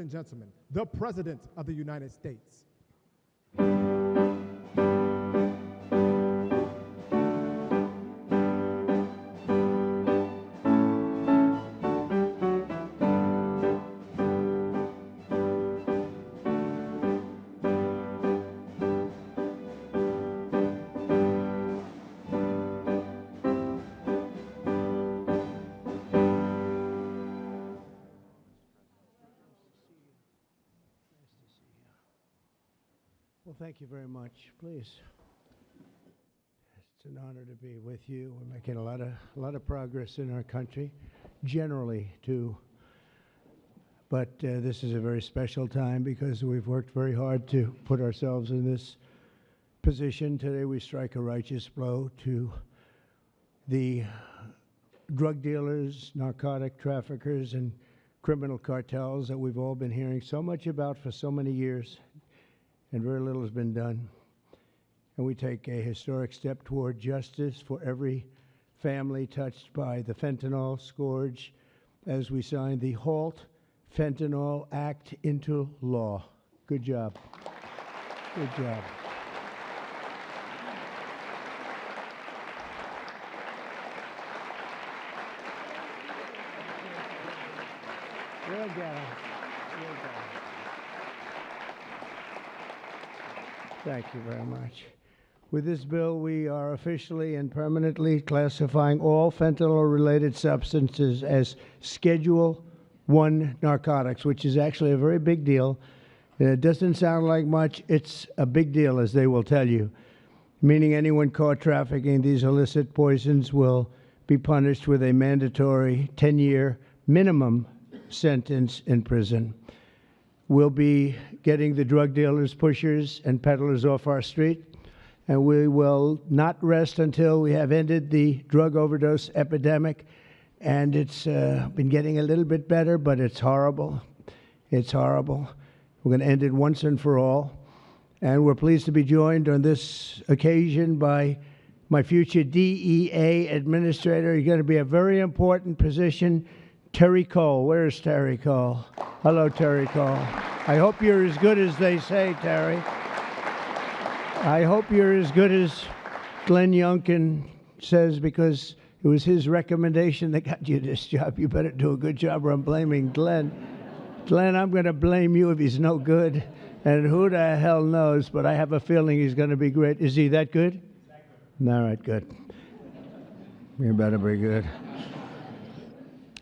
and gentlemen, the President of the United States. Well, thank you very much. Please. It's an honor to be with you. We're making a lot of progress in our country, generally too. But this is a very special time because we've worked very hard to put ourselves in this position. Today we strike a righteous blow to the drug dealers, narcotic traffickers, and criminal cartels that we've all been hearing so much about for so many years, and very little has been done. And we take a historic step toward justice for every family touched by the fentanyl scourge as we sign the HALT Fentanyl Act into law. Good job. Good job. Good job. Good job. Thank you very much. With this bill, we are officially and permanently classifying all fentanyl-related substances as Schedule I narcotics, which is actually a very big deal. It doesn't sound like much. It's a big deal, as they will tell you, meaning anyone caught trafficking these illicit poisons will be punished with a mandatory 10-year minimum sentence in prison. We'll be getting the drug dealers, pushers, and peddlers off our street, and we will not rest until we have ended the drug overdose epidemic. And it's been getting a little bit better, but it's horrible. It's horrible. We're going to end it once and for all. And we're pleased to be joined on this occasion by my future DEA administrator. He's going to be a very important position, Terry Cole. Where's Terry Cole? Hello, Terry Cole. I hope you're as good as they say, Terry. I hope you're as good as Glenn Youngkin says, because it was his recommendation that got you this job. You better do a good job or I'm blaming Glenn. Glenn, I'm going to blame you if he's no good. And who the hell knows, but I have a feeling he's going to be great. Is he that good? All right, good. You better be good.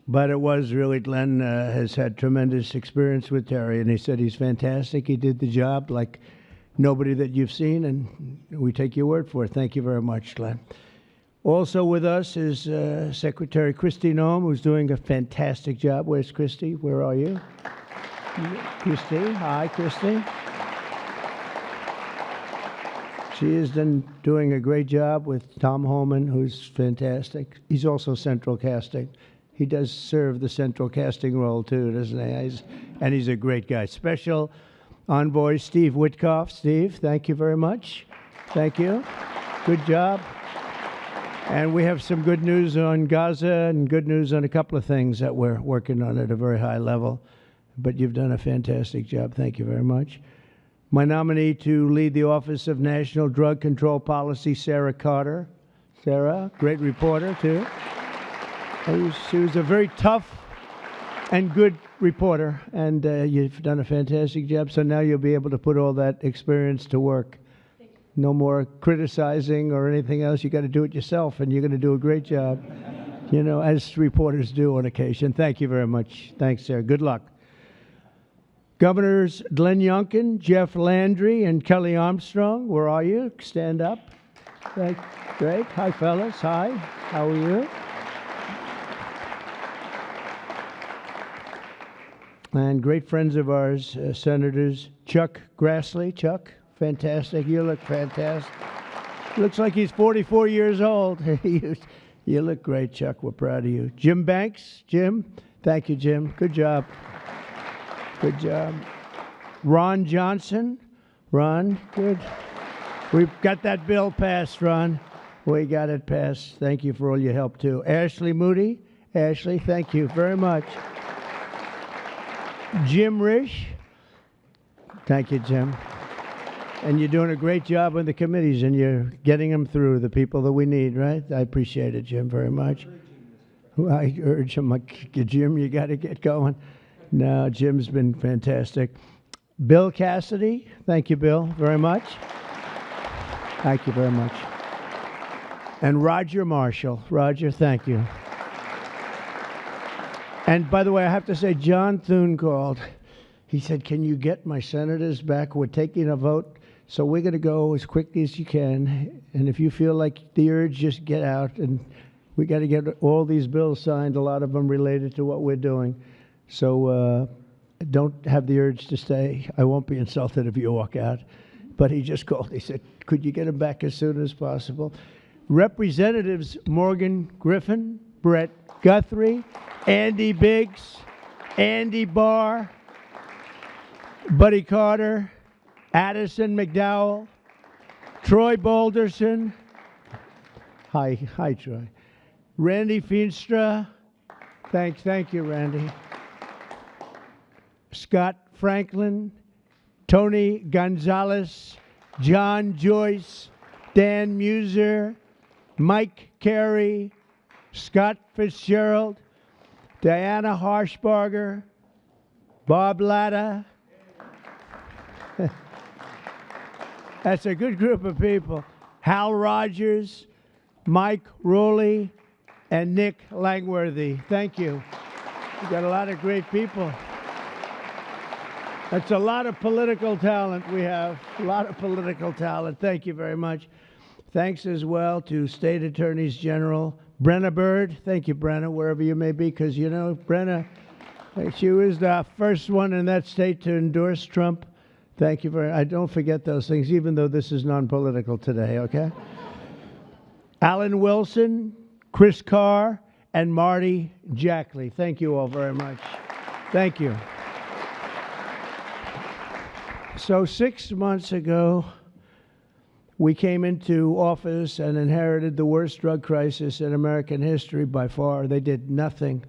But it was really, Glenn has had tremendous experience with Terry, and he said he's fantastic. He did the job like nobody that you've seen, and we take your word for it. Thank you very much, Glenn. Also with us is Secretary Kristi Noem, who's doing a fantastic job. Where's Kristi? Where are you? Kristi. Hi, Kristi. She is doing a great job with Tom Homan, who's fantastic. He's also central casting. He does serve the central casting role, too, doesn't he? And he's a great guy. Special Envoy Steve Witkoff. Steve, thank you very much. Thank you. Good job. And we have some good news on Gaza and good news on a couple of things that we're working on at a very high level. But you've done a fantastic job. Thank you very much. My nominee to lead the Office of National Drug Control Policy, Sarah Carter. Sarah, great reporter, too. She was a very tough and good reporter, and you've done a fantastic job. So now you'll be able to put all that experience to work. No more criticizing or anything else. You got to do it yourself, and you're going to do a great job, you know, as reporters do on occasion. Thank you very much. Thanks, Sarah. Good luck. Governors Glenn Youngkin, Jeff Landry, and Kelly Armstrong, where are you? Stand up. Great. Hi, fellas. Hi. How are you? And great friends of ours, Senators Chuck Grassley. Chuck, fantastic. You look fantastic. Looks like he's 44 years old. You look great, Chuck. We're proud of you. Jim Banks. Jim. Thank you, Jim. Good job. Good job. Ron Johnson. Ron, good. We've got that bill passed, Ron. We got it passed. Thank you for all your help, too. Ashley Moody. Ashley, thank you very much. Jim Risch. Thank you, Jim. And you're doing a great job on the committees, and you're getting them through, the people that we need, right? I appreciate it, Jim, very much. I urge him, like, Jim, you got to get going. No, Jim's been fantastic. Bill Cassidy, thank you, Bill, very much. Thank you very much. And Roger Marshall. Roger, thank you. And by the way, I have to say, John Thune called. He said, can you get my senators back? We're taking a vote, so we're going to go as quickly as you can. And if you feel like the urge, just get out. And we got to get all these bills signed, a lot of them related to what we're doing. So don't have the urge to stay. I won't be insulted if you walk out. But he just called. He said, could you get him back as soon as possible? Representatives Morgan Griffin, Brett Guthrie, Andy Biggs, Andy Barr, Buddy Carter, Addison McDowell, Troy Balderson. Hi, Troy. Randy Feenstra. Thank you, Randy. Scott Franklin, Tony Gonzalez, John Joyce, Dan Muser, Mike Carey, Scott Fitzgerald, Diana Harshbarger, Bob Latta. That's a good group of people. Hal Rogers, Mike Rowley, and Nick Langworthy. Thank you. We've got a lot of great people. That's a lot of political talent we have. A lot of political talent. Thank you very much. Thanks as well to State Attorneys General Brenna Bird. Thank you, Brenna, wherever you may be, because, you know, Brenna, she was the first one in that state to endorse Trump. Thank you very much. I don't forget those things, even though this is non-political today, okay? Alan Wilson, Chris Carr, and Marty Jackley. Thank you all very much. Thank you. So 6 months ago, we came into office and inherited the worst drug crisis in American history by far. They did nothing.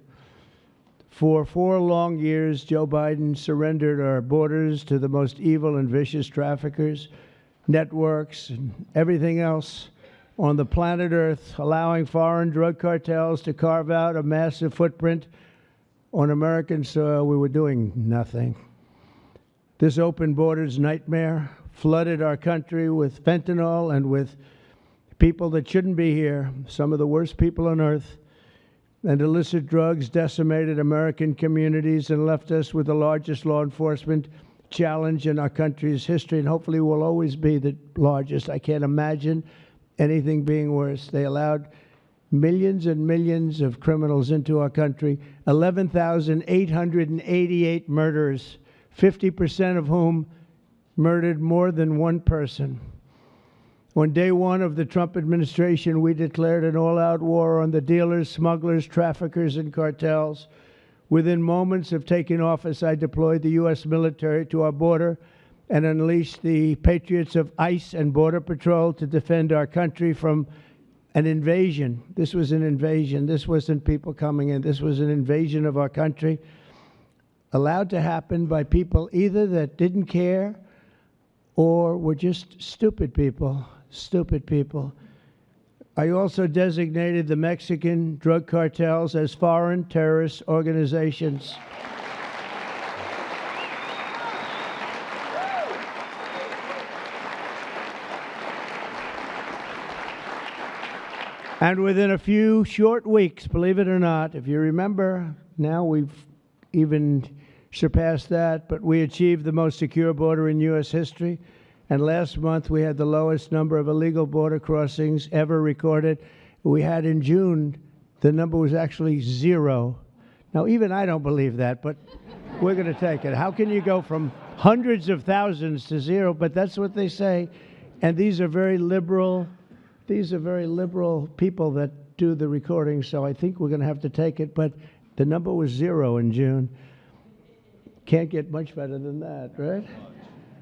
For 4 long years, Joe Biden surrendered our borders to the most evil and vicious traffickers, networks, and everything else on the planet Earth, allowing foreign drug cartels to carve out a massive footprint on American soil. We were doing nothing. This open borders nightmare flooded our country with fentanyl and with people that shouldn't be here, some of the worst people on earth. And illicit drugs decimated American communities and left us with the largest law enforcement challenge in our country's history, and hopefully will always be the largest. I can't imagine anything being worse. They allowed millions and millions of criminals into our country, 11,888 murders, 50% of whom murdered more than one person. On day one of the Trump administration, we declared an all-out war on the dealers, smugglers, traffickers, and cartels. Within moments of taking office, I deployed the U.S. military to our border and unleashed the patriots of ICE and Border Patrol to defend our country from an invasion. This was an invasion. This wasn't people coming in. This was an invasion of our country, allowed to happen by people either that didn't care or were just stupid people. Stupid people. I also designated the Mexican drug cartels as foreign terrorist organizations. And within a few short weeks, believe it or not, if you remember, now we've even surpassed that, but we achieved the most secure border in U.S. history. And last month, we had the lowest number of illegal border crossings ever recorded. We had in June, the number was actually 0. Now, even I don't believe that, but we're going to take it. How can you go from hundreds of thousands to 0? But that's what they say. And these are very liberal people that do the recording, so I think we're going to have to take it. But the number was 0 in June. Can't get much better than that, right?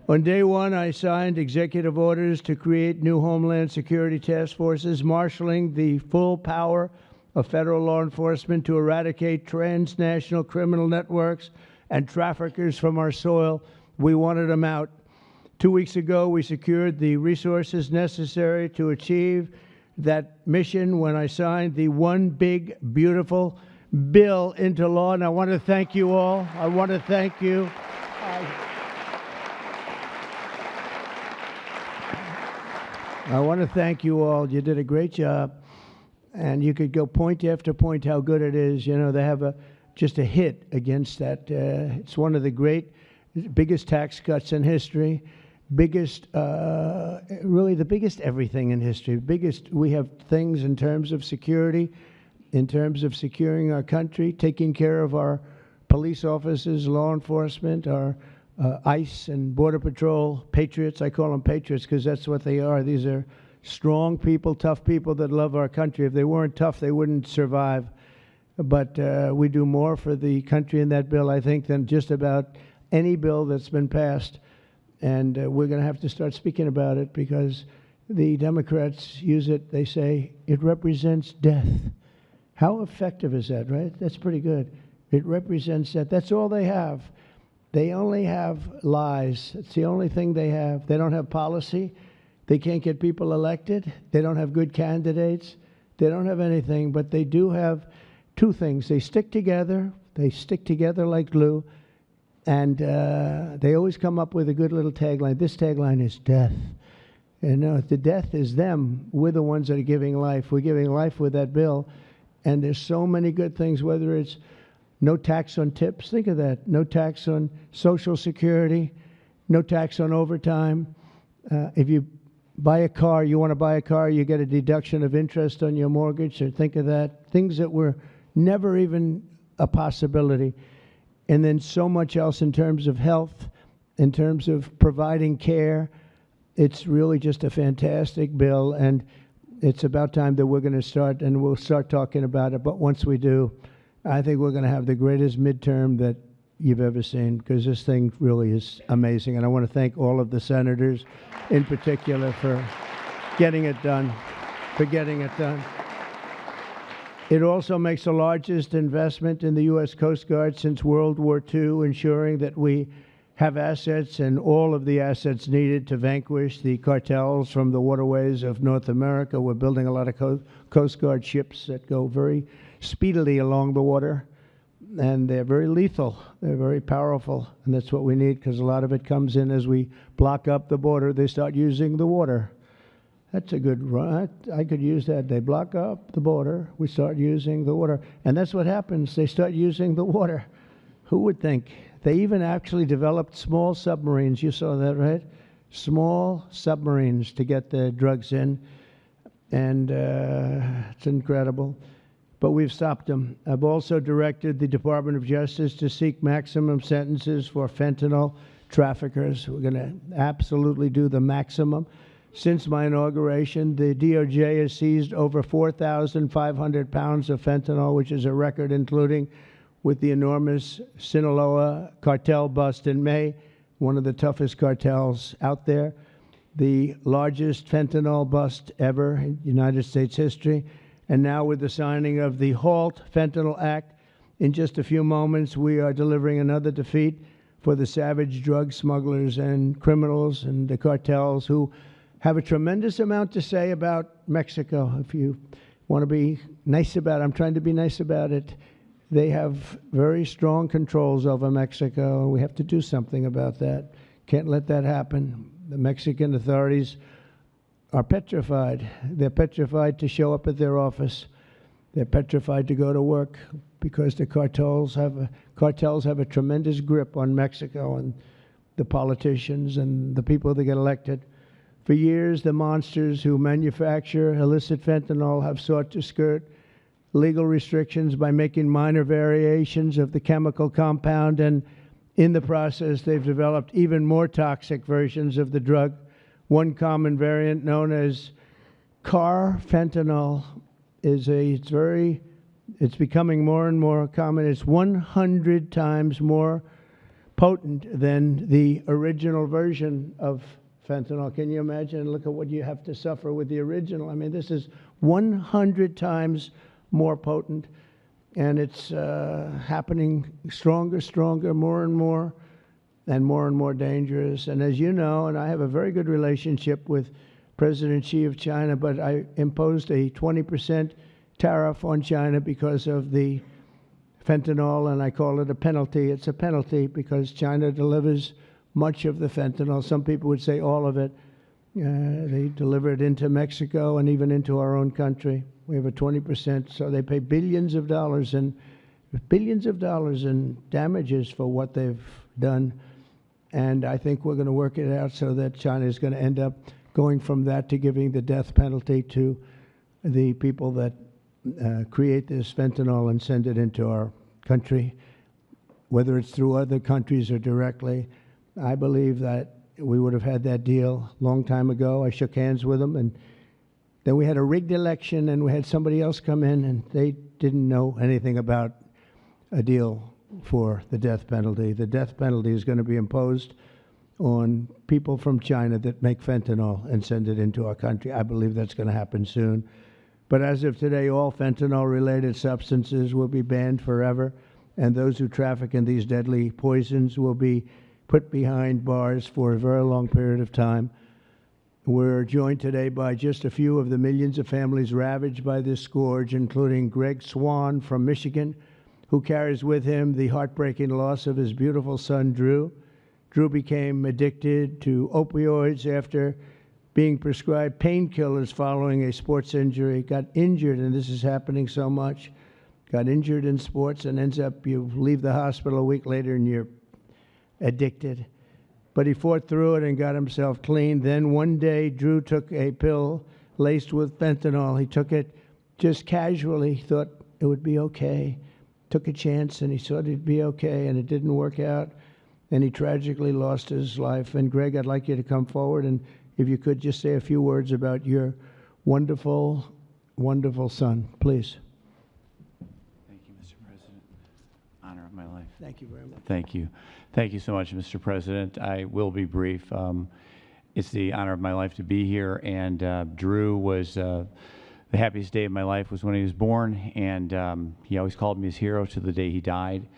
On day one, I signed executive orders to create new Homeland Security task forces, marshaling the full power of federal law enforcement to eradicate transnational criminal networks and traffickers from our soil. We wanted them out. 2 weeks ago, we secured the resources necessary to achieve that mission when I signed the One Big Beautiful Bill into law. And I want to thank you all. I want to thank you. I want to thank you all. You did a great job. And you could go point after point how good it is. You know, they have just a hit against that. It's one of the biggest tax cuts in history. Biggest, really the biggest everything in history. We have things in terms of security, in terms of securing our country, taking care of our police officers, law enforcement, our ICE and Border Patrol patriots. I call them patriots because that's what they are. These are strong people, tough people that love our country. If they weren't tough, they wouldn't survive. But we do more for the country in that bill, I think, than just about any bill that's been passed. And we're going to have to start speaking about it because the Democrats use it. They say it represents death. How effective is that, right? That's pretty good. It represents that. That's all they have. They only have lies. It's the only thing they have. They don't have policy. They can't get people elected. They don't have good candidates. They don't have anything, but they do have two things. They stick together. They stick together like glue. And they always come up with a good little tagline. This tagline is death. And the death is them. We're the ones that are giving life. We're giving life with that bill. And there's so many good things, whether it's no tax on tips. Think of that. No tax on Social Security. No tax on overtime. If you buy a car, you want to buy a car, you get a deduction of interest on your mortgage. So think of that. Things that were never even a possibility. And then so much else in terms of health, in terms of providing care. It's really just a fantastic bill, and it's about time that we're going to start, and we'll start talking about it. But once we do, I think we're going to have the greatest midterm that you've ever seen, because this thing really is amazing. And I want to thank all of the senators in particular for getting it done, It also makes the largest investment in the U.S. Coast Guard since World War II, ensuring that we have assets and all of the assets needed to vanquish the cartels from the waterways of North America. We're building a lot of Coast Guard ships that go very speedily along the water, and they're very lethal. They're very powerful, and that's what we need, because a lot of it comes in as we block up the border. They start using the water. That's a good run. I could use that. They block up the border. We start using the water. And that's what happens. They start using the water. Who would think? They even actually developed small submarines. You saw that, right? Small submarines to get the drugs in. And it's incredible. But we've stopped them. I've also directed the Department of Justice to seek maximum sentences for fentanyl traffickers. We're going to absolutely do the maximum. Since my inauguration, the DOJ has seized over 4,500 pounds of fentanyl, which is a record, including with the enormous Sinaloa cartel bust in May, one of the toughest cartels out there, the largest fentanyl bust ever in United States history. And now with the signing of the HALT Fentanyl Act, in just a few moments, we are delivering another defeat for the savage drug smugglers and criminals and the cartels who have a tremendous amount to say about Mexico. If you want to be nice about it, I'm trying to be nice about it. They have very strong controls over Mexico, and we have to do something about that. Can't let that happen. The Mexican authorities are petrified. They're petrified to show up at their office. They're petrified to go to work because the cartels have a tremendous grip on Mexico and the politicians and the people that get elected. For years, the monsters who manufacture illicit fentanyl have sought to skirt legal restrictions by making minor variations of the chemical compound, and in the process, they've developed even more toxic versions of the drug. One common variant, known as carfentanil, it's becoming more and more common. It's 100 times more potent than the original version of fentanyl. Can you imagine? Look at what you have to suffer with the original. I mean, this is 100 times more potent. and it's happening stronger, more and more dangerous. And as you know, and I have a very good relationship with President Xi of China, but I imposed a 20% tariff on China because of the fentanyl, and I call it a penalty. It's a penalty because China delivers much of the fentanyl. Some people would say all of it. They deliver it into Mexico and even into our own country. We have a 20%, so they pay billions of dollars in damages for what they've done. And I think we're going to work it out so that China is going to end up going from that to giving the death penalty to the people that create this fentanyl and send it into our country, whether it's through other countries or directly. I believe that we would have had that deal a long time ago. I shook hands with them, and then we had a rigged election, and we had somebody else come in, and they didn't know anything about a deal for the death penalty. The death penalty is going to be imposed on people from China that make fentanyl and send it into our country. I believe that's going to happen soon. But as of today, all fentanyl-related substances will be banned forever, and those who traffic in these deadly poisons will be put behind bars for a very long period of time. We're joined today by just a few of the millions of families ravaged by this scourge, including Greg Swan from Michigan, who carries with him the heartbreaking loss of his beautiful son, Drew. Drew became addicted to opioids after being prescribed painkillers following a sports injury, got injured, and this is happening so much, got injured in sports and ends up, you leave the hospital a week later and you're addicted. But he fought through it and got himself clean. Then one day, Drew took a pill laced with fentanyl. He took it just casually, thought it would be okay, took a chance, and he thought it'd be okay, and it didn't work out, and he tragically lost his life. And Greg, I'd like you to come forward, and if you could just say a few words about your wonderful, wonderful son, please. Thank you, Mr. President. Honor of my life. Thank you very much. Thank you. Thank you so much, Mr. President. I will be brief. It's the honor of my life to be here, and Drew was the happiest day of my life was when he was born, and he always called me his hero to the day he died.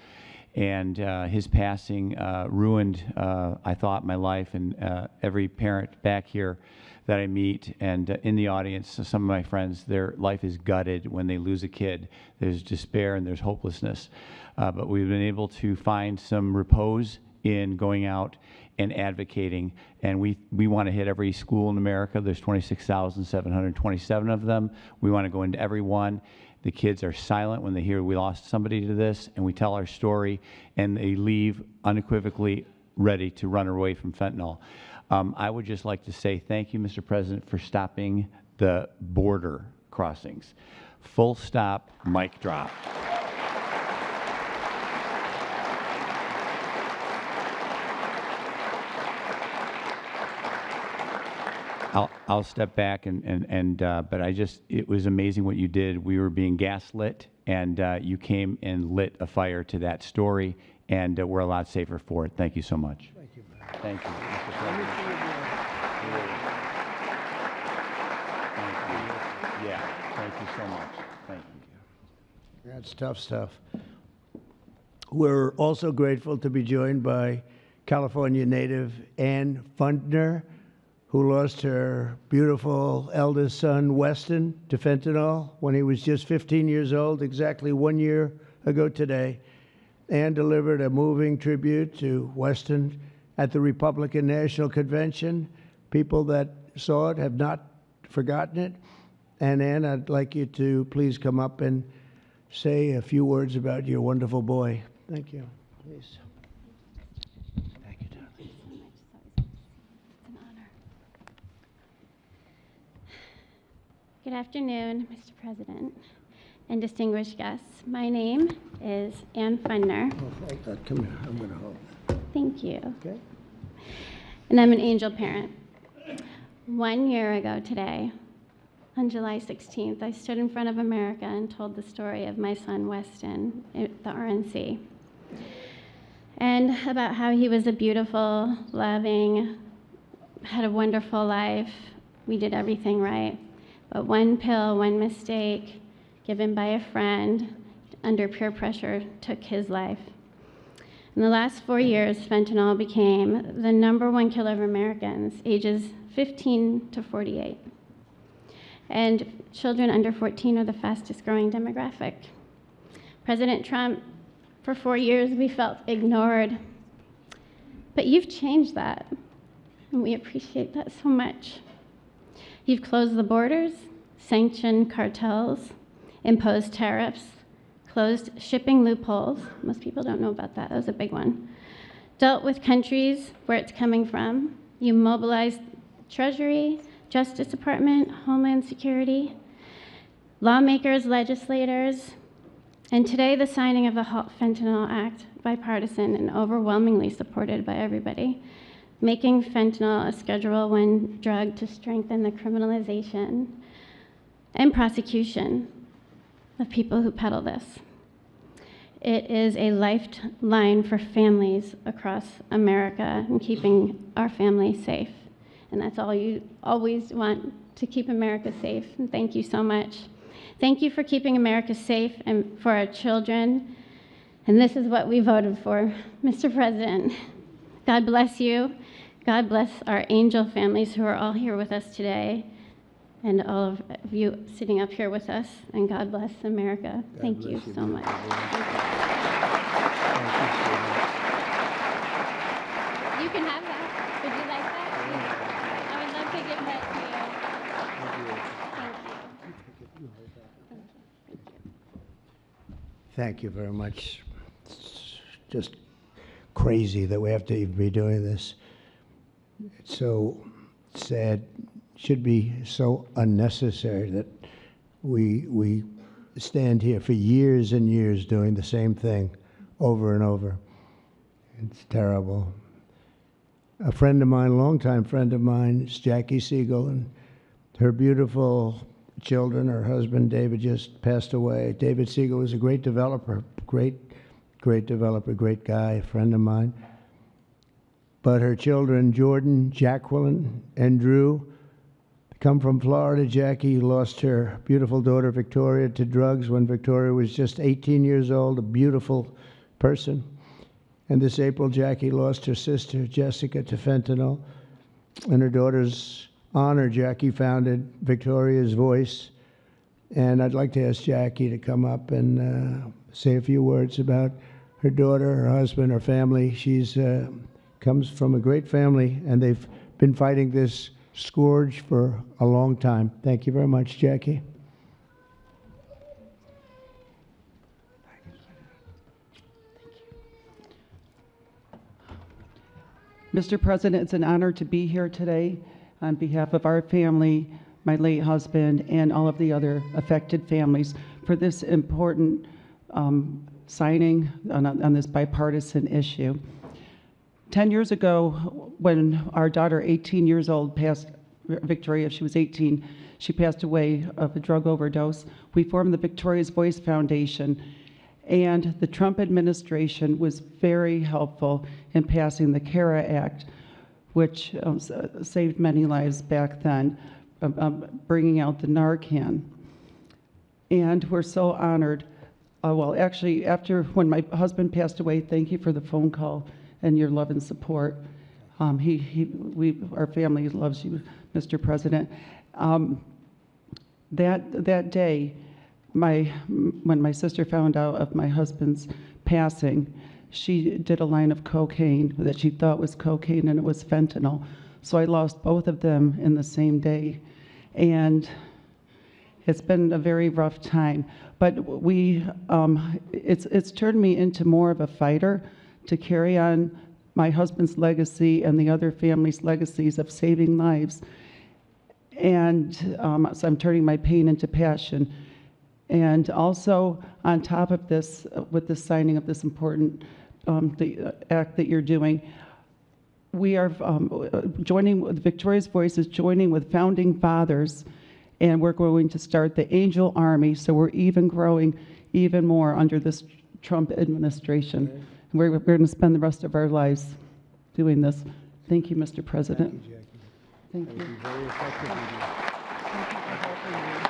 And his passing ruined, I thought, my life, and every parent back here that I meet and in the audience, some of my friends, their life is gutted when they lose a kid. There's despair and there's hopelessness. But we've been able to find some repose in going out and advocating, and we want to hit every school in America. There's 26,727 of them. We want to go into every one. The kids are silent when they hear we lost somebody to this, and we tell our story, and they leave unequivocally ready to run away from fentanyl. I would just like to say thank you, Mr. President, for stopping the border crossings. Full stop, mic drop. I'll step back but it was amazing what you did. We were being gaslit, and you came and lit a fire to that story, and we're a lot safer for it. Thank you so much. Thank you. Thank you, Mr. President. Thank you. Yeah, thank you so much. Thank you. That's tough stuff. We're also grateful to be joined by California native Ann Fundner, who lost her beautiful eldest son, Weston, to fentanyl when he was just 15 years old, exactly 1 year ago today. Ann delivered a moving tribute to Weston at the Republican National Convention. People that saw it have not forgotten it. And Ann, I'd like you to please come up and say a few words about your wonderful boy. Thank you. Please. Thank you, darling. It's an honor. Good afternoon, Mr. President and distinguished guests. My name is Ann Fundner. Oh, thank God. Come here. I'm going to hold it. Thank you. Okay. And I'm an angel parent. 1 year ago today, on July 16th, I stood in front of America and told the story of my son, Weston, at the RNC. And about how he was a beautiful, loving, had a wonderful life. We did everything right. But one pill, one mistake, given by a friend, under peer pressure, took his life. In the last 4 years, fentanyl became the #1 killer of Americans ages 15 to 48. And children under 14 are the fastest growing demographic. President Trump, for 4 years, we felt ignored. But you've changed that, and we appreciate that so much. You've closed the borders, sanctioned cartels, imposed tariffs, closed shipping loopholes. Most people don't know about that. That was a big one. Dealt with countries where it's coming from. You mobilized Treasury, Justice Department, Homeland Security, lawmakers, legislators, and today the signing of the HALT Fentanyl Act, bipartisan and overwhelmingly supported by everybody, making fentanyl a Schedule I drug to strengthen the criminalization and prosecution of people who peddle this. It is a lifeline for families across America and keeping our families safe. And that's all you always want, to keep America safe. And thank you so much. Thank you for keeping America safe and for our children. And this is what we voted for, Mr. President. God bless you. God bless our angel families who are all here with us today, and all of you sitting up here with us. And God bless America. Thank you so much. You can have that. Would you like that? I would love to give that to you. Thank you very much. It's just crazy that we have to even be doing this. It's so sad. Should be so unnecessary that we stand here for years and years doing the same thing over and over. It's terrible. A friend of mine, a longtime friend of mine, is Jackie Siegel, and her beautiful children, her husband David just passed away. David Siegel was a great developer, great developer, great guy, a friend of mine. But her children, Jordan, Jacqueline, and Drew, come from Florida. Jackie lost her beautiful daughter, Victoria, to drugs when Victoria was just 18 years old, a beautiful person. And this April, Jackie lost her sister, Jessica, to fentanyl. In her daughter's honor, Jackie founded Victoria's Voice. And I'd like to ask Jackie to come up and say a few words about her daughter, her husband, her family. She's comes from a great family, and they've been fighting this scourge for a long time. Thank you very much, Jackie. Mr. President, it's an honor to be here today on behalf of our family, my late husband, and all of the other affected families for this important signing on this bipartisan issue. 10 years ago, when our daughter, 18 years old, passed, Victoria, she was 18, she passed away of a drug overdose. We formed the Victoria's Voice Foundation, and the Trump administration was very helpful in passing the CARA Act, which saved many lives back then, bringing out the Narcan. And we're so honored. Well, actually, when my husband passed away, thank you for the phone call and your love and support. Our family loves you, Mr. President. That day, when my sister found out of my husband's passing, she did a line of cocaine that she thought was cocaine, and it was fentanyl. So I lost both of them in the same day. And it's been a very rough time. But it's turned me into more of a fighter to carry on my husband's legacy and the other families' legacies of saving lives. And so I'm turning my pain into passion. And also, on top of this, with the signing of this important the act that you're doing, we are joining with Victoria's Voice is joining with founding fathers, and we're going to start the Angel Army. So we're even growing even more under this Trump administration. Okay. We're going to spend the rest of our lives doing this. Thank you, Mr. President. Thank you, Jackie. Thank you. Very effective. Thank you for helping me.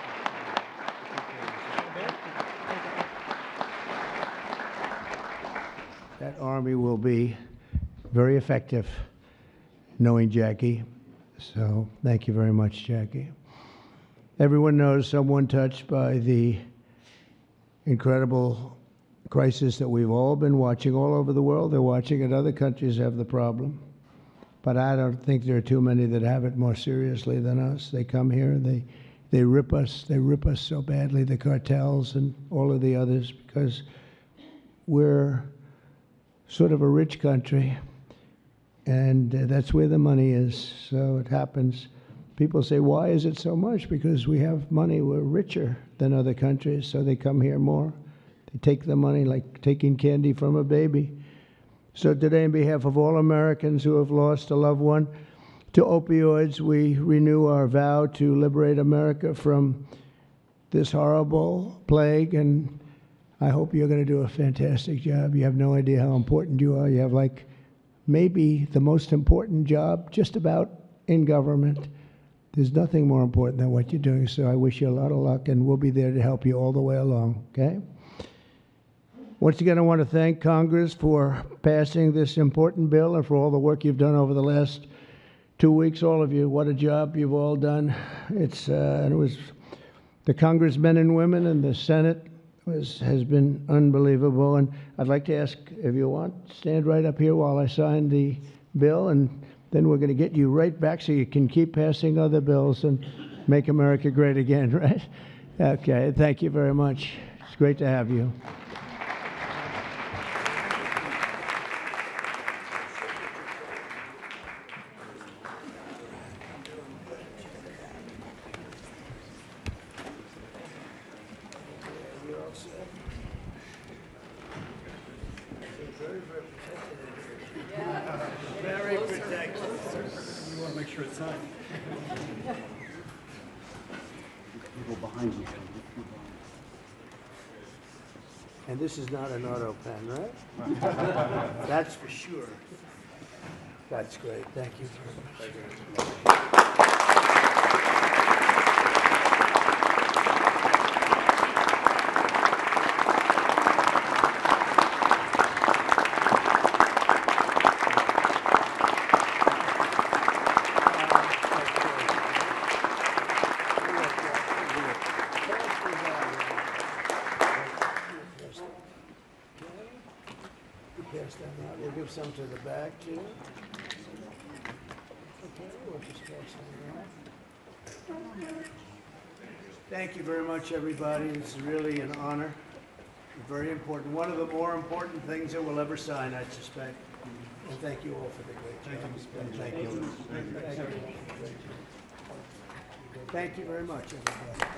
that Army will be very effective, knowing Jackie. So thank you very much, Jackie. Everyone knows someone touched by the incredible crisis that we've all been watching all over the world. They're watching it. Other countries have the problem. But I don't think there are too many that have it more seriously than us. They come here and they rip us. They rip us so badly, the cartels and all of the others, because we're sort of a rich country, and that's where the money is. So it happens. People say, why is it so much? Because we have money. We're richer than other countries, so they come here more. They take the money like taking candy from a baby. So today, on behalf of all Americans who have lost a loved one to opioids, we renew our vow to liberate America from this horrible plague, and I hope you're going to do a fantastic job. You have no idea how important you are. You have like maybe the most important job just about in government. There's nothing more important than what you're doing, so I wish you a lot of luck, and we'll be there to help you all the way along, okay? Once again, I want to thank Congress for passing this important bill and for all the work you've done over the last 2 weeks, all of you. What a job you've all done. And it was the congressmen and women and the Senate has been unbelievable. And I'd like to ask, if you want, stand right up here while I sign the bill, and then we're going to get you right back so you can keep passing other bills and make America great again, right? Okay, thank you very much. It's great to have you. Very protected. You want to make sure it's signed. People behind you. And this is not an auto pen, right? That's for sure. That's great. Thank you very much. Pass them out. We'll give some to the back, too. Okay, we'll just pass them out. Thank you very much, everybody. This is really an honor. Very important. One of the more important things that we'll ever sign, I suspect. And thank you all for the great job. Thank you. Thank you. Thank you very much, everybody.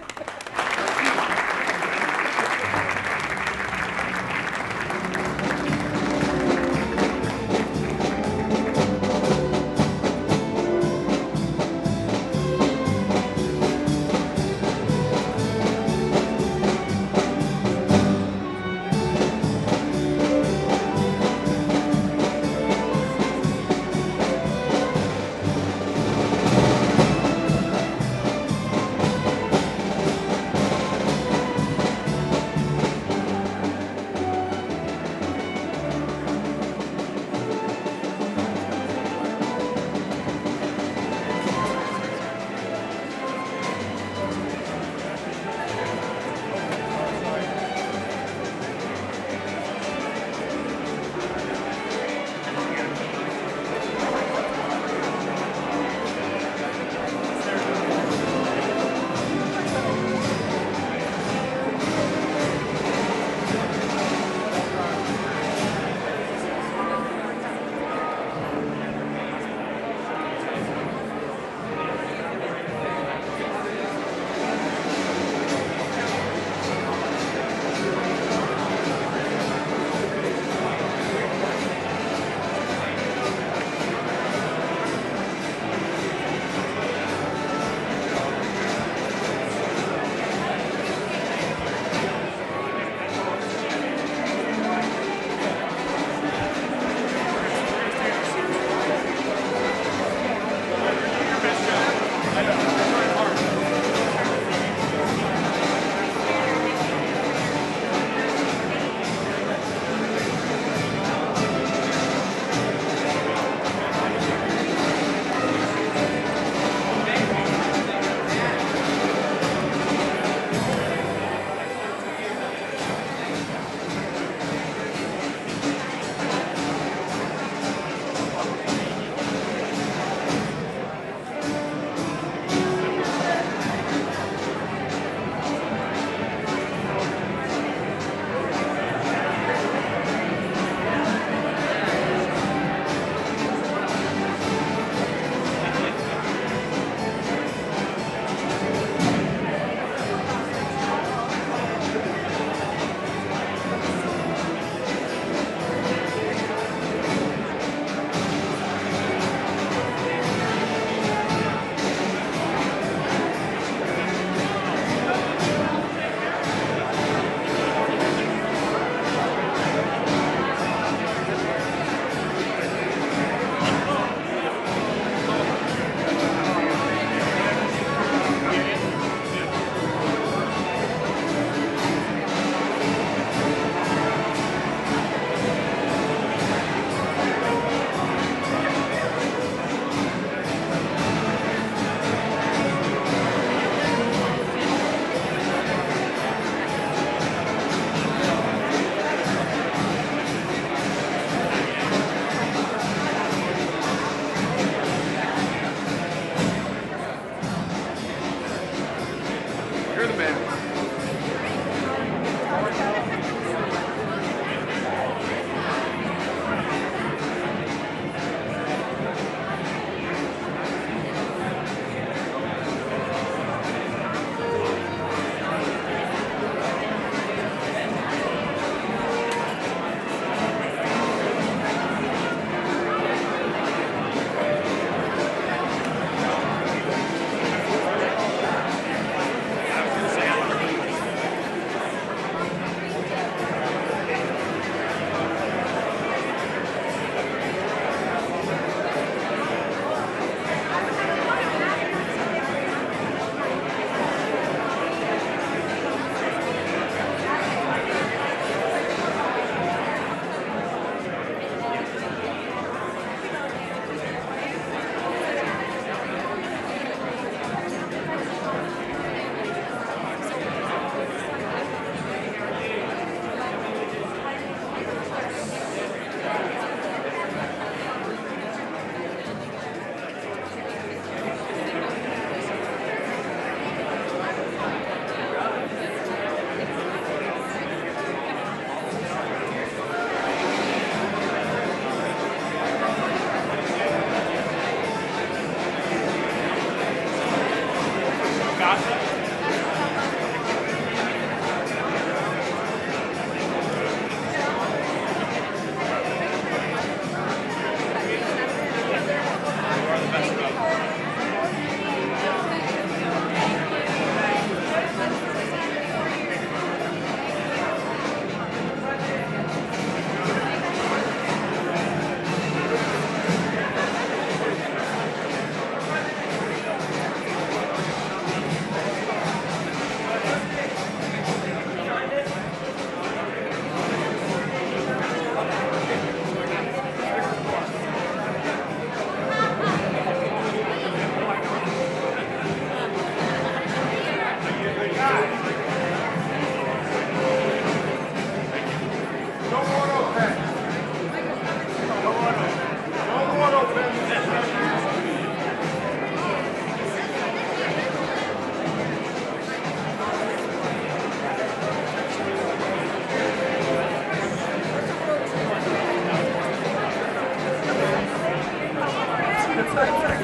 sorry.